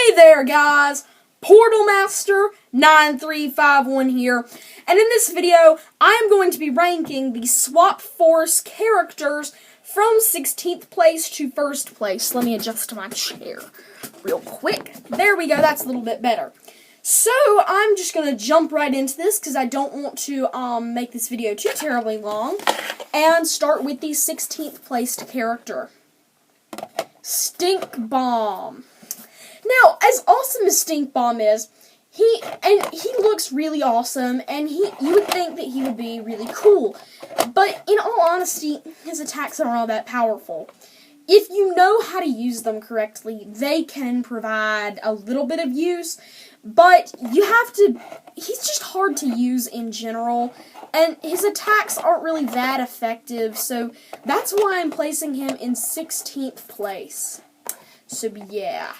Hey there, guys! Portal Master 9351 here, and in this video, I am going to be ranking the Swap Force characters from 16th place to 1st place. Let me adjust my chair real quick. There we go, that's a little bit better. So, I'm just going to jump right into this because I don't want to make this video too terribly long, and start with the 16th placed character, Stink Bomb. Now, as awesome as Stink Bomb is, he looks really awesome, and you would think that he would be really cool. But in all honesty, his attacks aren't all that powerful. If you know how to use them correctly, they can provide a little bit of use, but he's just hard to use in general, and his attacks aren't really that effective, so that's why I'm placing him in 16th place. So yeah.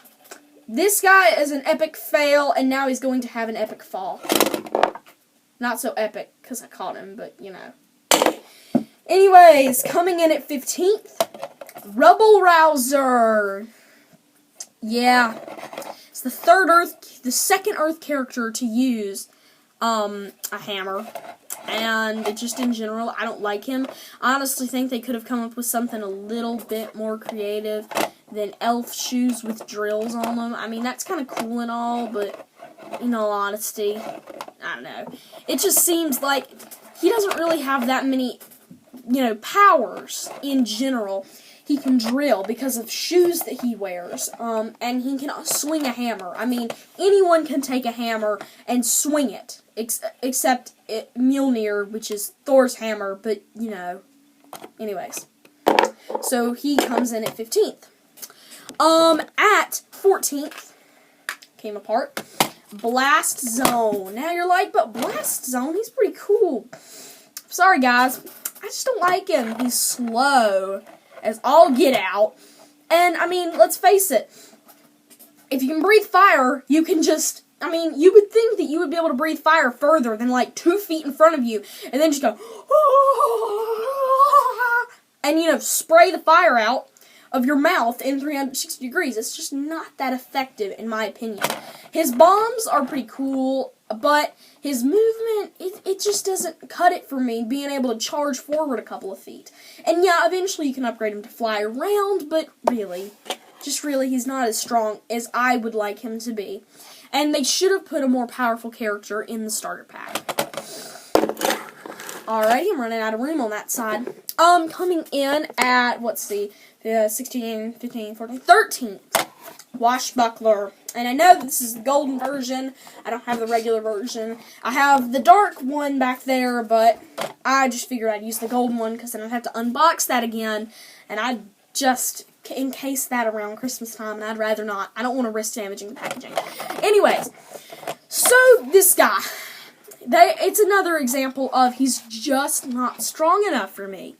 This guy is an epic fail, and now he's going to have an epic fall. Not so epic, because I caught him, but, you know. Anyways, coming in at 15th, Rubble Rouser. Yeah. It's the second Earth character to use a hammer. And just in general, I don't like him. I honestly think they could have come up with something a little bit more creative than elf shoes with drills on them. I mean, that's kind of cool and all, but in all honesty, I don't know. It just seems like he doesn't really have that many, powers in general. He can drill because of shoes that he wears, and he can swing a hammer. I mean, anyone can take a hammer and swing it, except Mjolnir, which is Thor's hammer, but, anyways. So, he comes in at 15th. At 14th, came apart, Blast Zone. Now you're like, but Blast Zone, he's pretty cool. Sorry, guys, I just don't like him. He's slow as all get out. And, I mean, let's face it, if you can breathe fire, you can just, you would think that you would be able to breathe fire further than, 2 feet in front of you, and then just go, and, spray the fire out of your mouth in 360 degrees. It's just not that effective, in my opinion. His bombs are pretty cool, but his movement, it just doesn't cut it for me, being able to charge forward a couple of feet. And yeah, eventually you can upgrade him to fly around, but really, he's not as strong as I would like him to be. And they should have put a more powerful character in the starter pack. Alrighty, I'm running out of room on that side. Coming in at, 16, 15, 14, 13th, Washbuckler. And I know this is the golden version. I don't have the regular version. I have the dark one back there, but I just figured I'd use the golden one because then I'd have to unbox that again, and I'd just encase that around Christmas time, and I'd rather not. I don't want to risk damaging the packaging. Anyways, so this guy, it's another example of he's just not strong enough for me.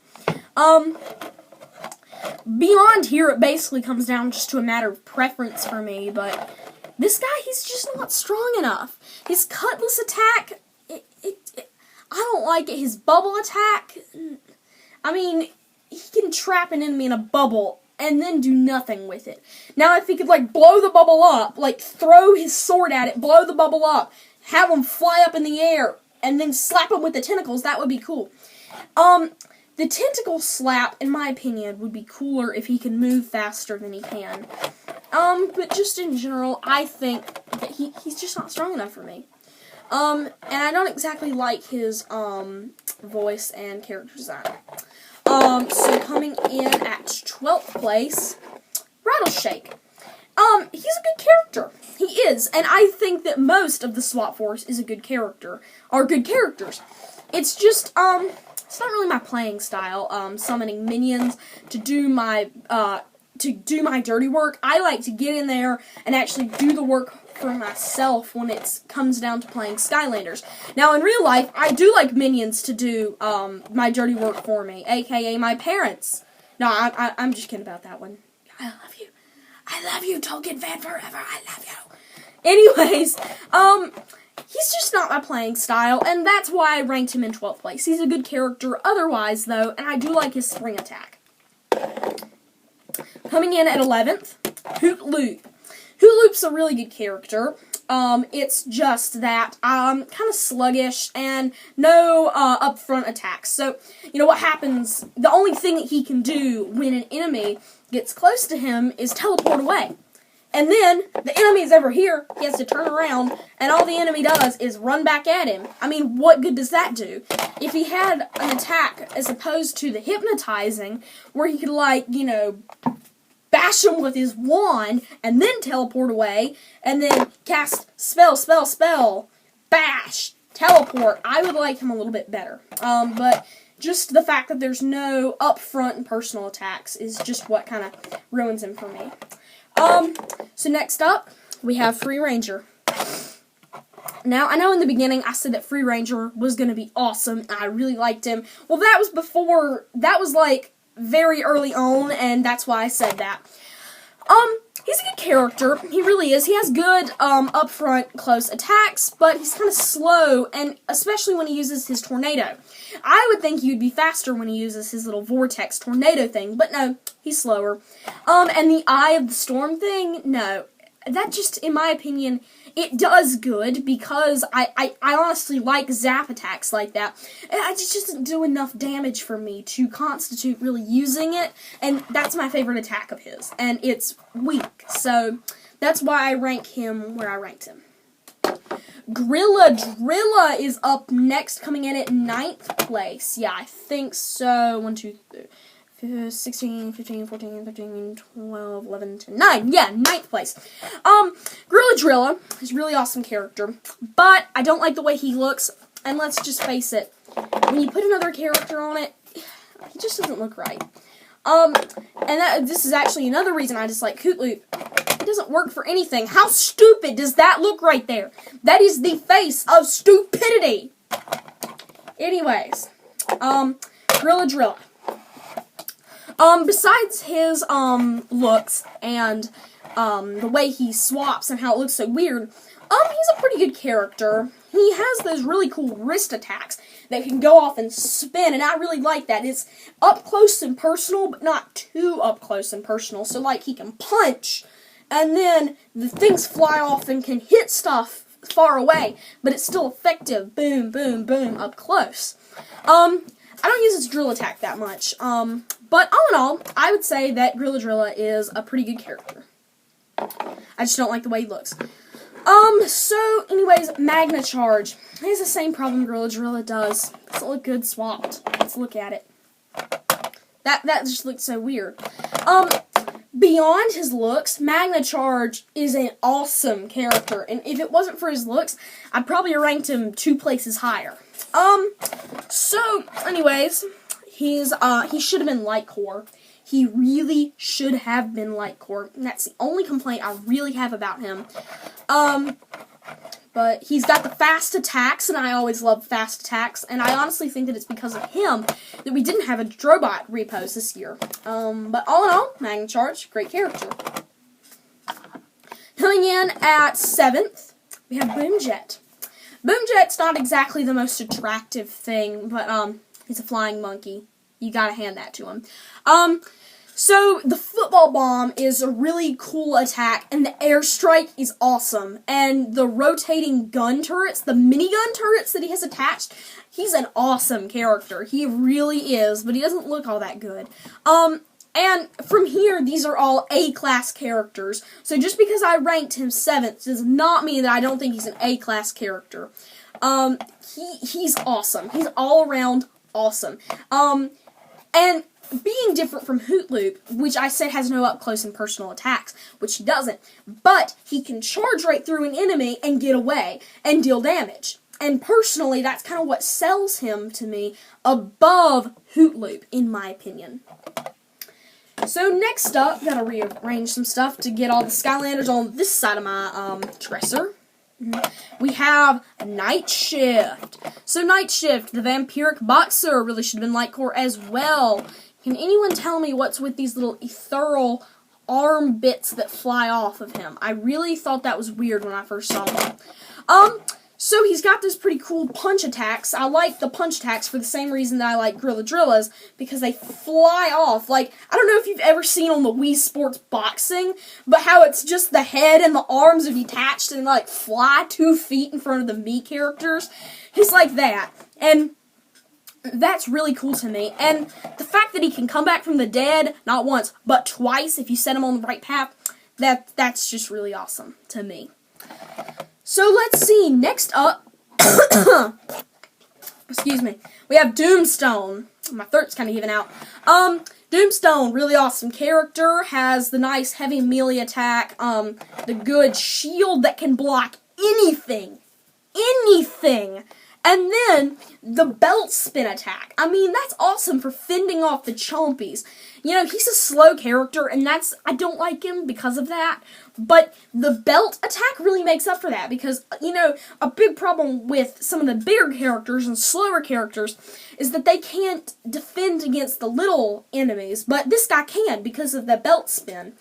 Beyond here, it basically comes down just to a matter of preference for me, but this guy, he's just not strong enough. His cutlass attack, I don't like it. His bubble attack, he can trap an enemy in a bubble and then do nothing with it. Now, if he could, blow the bubble up, throw his sword at it, blow the bubble up, have him fly up in the air, and then slap him with the tentacles, that would be cool. The tentacle slap, in my opinion, would be cooler if he could move faster than he can. But just in general, I think that he's just not strong enough for me. And I don't exactly like his, voice and character design. So coming in at 12th place, Rattleshake. He's a good character. He is, and I think that most of the Swap Force is a good character, are good characters. It's just, it's not really my playing style, summoning minions to do my dirty work. I like to get in there and actually do the work for myself when it comes down to playing Skylanders. Now, in real life, I do like minions to do, my dirty work for me, aka my parents. No, I'm just kidding about that one. I love you. I love you, Tolkien fan forever. I love you. Anyways, he's just not my playing style, and that's why I ranked him in 12th place. He's a good character otherwise, though, and I do like his spring attack. Coming in at 11th, Hoot Loop. Hootloop's a really good character. It's just that kind of sluggish and no upfront attacks. So, what happens, the only thing that he can do when an enemy gets close to him is teleport away. And then, the enemy is ever here, he has to turn around, and all the enemy does is run back at him. I mean, what good does that do? If he had an attack as opposed to the hypnotizing, where he could, bash him with his wand, and then teleport away, and then cast spell, bash, teleport, I would like him a little bit better. But just the fact that there's no upfront and personal attacks is just what kind of ruins him for me. So next up, we have Free Ranger. Now, I know in the beginning I said that Free Ranger was going to be awesome, and I really liked him. Well, that was very early on, and that's why I said that. He's a good character. He really is. He has good, upfront, close attacks, but he's kind of slow, and especially when he uses his tornado. I would think he would be faster when he uses his little vortex tornado thing, but no, he's slower. And the Eye of the Storm thing, no. That just, in my opinion, it does good because I honestly like zap attacks like that. It just doesn't do enough damage for me to constitute really using it, and that's my favorite attack of his, and it's weak, so that's why I rank him where I ranked him. Drilla is up next, coming in at 9th place. Yeah, I think so. 1, 2, 3, 16, 15, 14, 15, 12, 11, 10, 9. Yeah, 9th place. Drilla is a really awesome character, but I don't like the way he looks, and let's just face it, when you put another character on it, he just doesn't look right. This is actually another reason I dislike Hootloop. It doesn't work for anything. How stupid does that look right there? That is the face of stupidity. Anyways, Drilla. Besides his, looks and, the way he swaps and how it looks so weird, he's a pretty good character. He has those really cool wrist attacks that can go off and spin, and I really like that. It's up close and personal, but not too up close and personal, so, he can punch, and then the things fly off and can hit stuff far away, but it's still effective. Boom, boom, boom, up close. I don't use his drill attack that much, but all in all, I would say that Drilla is a pretty good character. I just don't like the way he looks. So, anyways, Magna Charge. It has the same problem Drilla does. It doesn't look good swapped. Let's look at it. That just looks so weird. Beyond his looks, Magna Charge is an awesome character, and if it wasn't for his looks, I'd probably have ranked him 2 places higher. So, anyways, he should have been Light Core. He really should have been Light Core, and that's the only complaint I really have about him. But he's got the fast attacks, and I always love fast attacks, and I honestly think that it's because of him that we didn't have a Drobot repos this year. But all in all, Magna Charge, great character. Coming in at 7th, we have Boomjet. Boomjet's not exactly the most attractive thing, but, he's a flying monkey. You gotta hand that to him. So, the football bomb is a really cool attack, and the airstrike is awesome. And the rotating gun turrets, the minigun turrets that he has attached, he's an awesome character. He really is, but he doesn't look all that good. And from here, these are all A-class characters. So just because I ranked him 7th does not mean that I don't think he's an A-class character. He's awesome. He's all around awesome. And being different from Hootloop, which I said has no up-close and personal attacks, which he doesn't, but he can charge right through an enemy and get away and deal damage. And personally, that's kind of what sells him to me above Hootloop, in my opinion. So next up, gotta rearrange some stuff to get all the Skylanders on this side of my dresser. We have Night Shift. So Night Shift, the vampiric boxer, really should have been Light Core as well. Can anyone tell me what's with these little ethereal arm bits that fly off of him? I really thought that was weird when I first saw them. So he's got those pretty cool punch attacks. I like the punch attacks for the same reason that I like Grilladrillas, because they fly off. Like, I don't know if you've ever seen on the Wii Sports Boxing, but how it's just the head and the arms are detached and, like, fly 2 feet in front of the Mii characters. He's like that. And that's really cool to me. And the fact that he can come back from the dead, not once, but twice, if you set him on the right path, that's just really awesome to me. So let's see, next up, excuse me, we have Doomstone. My throat's kind of giving out. Doomstone, really awesome character, has the nice heavy melee attack, the good shield that can block anything, and then the belt spin attack. I mean, that's awesome for fending off the chompies. You know, he's a slow character, and I don't like him because of that. But the belt attack really makes up for that, because, you know, a big problem with some of the bigger characters and slower characters is that they can't defend against the little enemies, but this guy can because of the belt spin.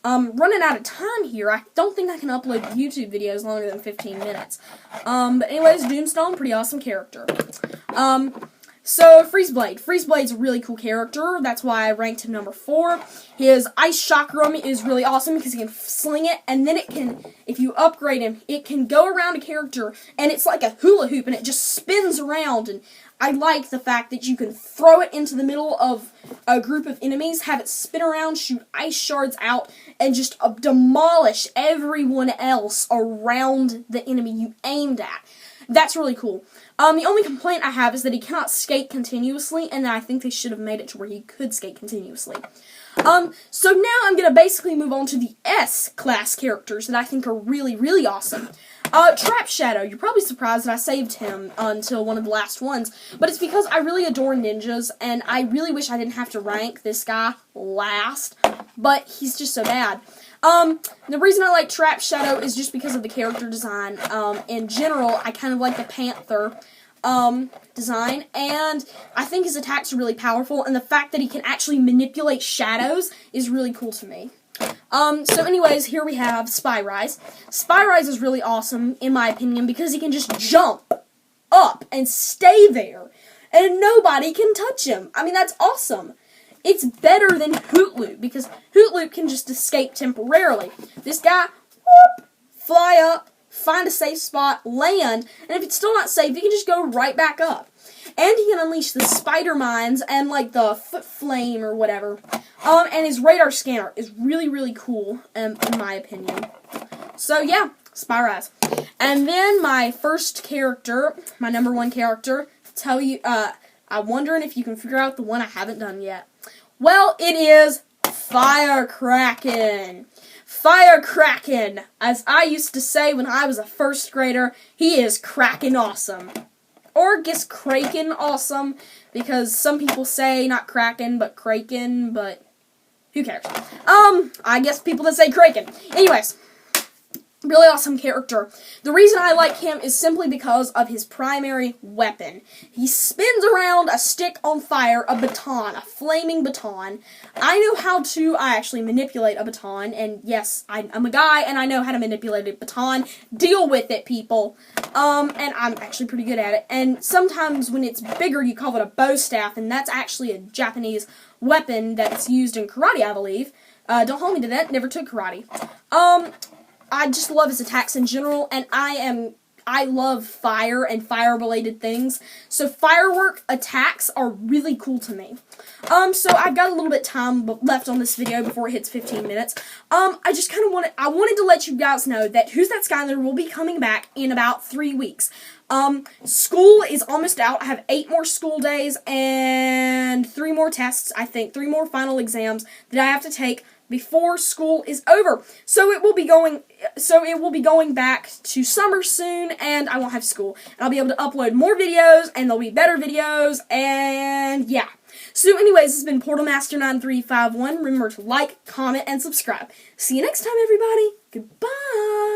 Running out of time here. I don't think I can upload YouTube videos longer than 15 minutes. But anyways, Doomstone, pretty awesome character. So, Freezeblade. Freezeblade's a really cool character. That's why I ranked him number 4. His Ice Chakram is really awesome because he can sling it, and then it can, if you upgrade him, it can go around a character, and it's like a hula hoop, and it just spins around, and I like the fact that you can throw it into the middle of a group of enemies, have it spin around, shoot ice shards out, and just demolish everyone else around the enemy you aimed at. That's really cool. The only complaint I have is that he cannot skate continuously, and I think they should have made it to where he could skate continuously. So now I'm going to basically move on to the S-class characters that I think are really, really awesome. Trap Shadow. You're probably surprised that I saved him until one of the last ones, but it's because I really adore ninjas, and I really wish I didn't have to rank this guy last, but he's just so bad. The reason I like Trap Shadow is just because of the character design. In general, I kind of like the Panther design, and I think his attacks are really powerful, and the fact that he can actually manipulate shadows is really cool to me. So anyways, here we have Spyrise. Spyrise is really awesome, in my opinion, because he can just jump up and stay there, and nobody can touch him. I mean, that's awesome. It's better than Hootloop, because Hootloop can just escape temporarily. This guy, whoop, fly up, find a safe spot, land, and if it's still not safe, he can just go right back up. And he can unleash the spider mines and, like, the foot flame or whatever. And his radar scanner is really, really cool, in my opinion. So, yeah, Spyrise. And then my first character, my number 1 character, I'm wondering if you can figure out the one I haven't done yet. Well, it is Firecracken. Firecracken, as I used to say when I was a first grader, he is crackin' awesome. Or I guess Kraken awesome, because some people say not Kraken, but Kraken, but who cares? I guess people that say Kraken. Anyways, really awesome character. The reason I like him is simply because of his primary weapon. He spins around a stick on fire, a baton, a flaming baton. I know how to actually manipulate a baton, and yes, I'm a guy, and I know how to manipulate a baton. Deal with it, people. And I'm actually pretty good at it. And sometimes when it's bigger, you call it a bow staff, and that's actually a Japanese weapon that's used in karate, I believe. Don't hold me to that, never took karate. I just love his attacks in general, and I love fire and fire-related things, so firework attacks are really cool to me. So I've got a little bit of time left on this video before it hits 15 minutes. I just kind of wanted to let you guys know that Who's That Skylander will be coming back in about 3 weeks. School is almost out. I have 8 more school days and 3 more tests, I think, 3 more final exams that I have to take before school is over. So it will be going back to summer soon, and I won't have school. And I'll be able to upload more videos, and there'll be better videos, and yeah. So anyways, this has been PortalMaster9351. Remember to like, comment, and subscribe. See you next time, everybody. Goodbye.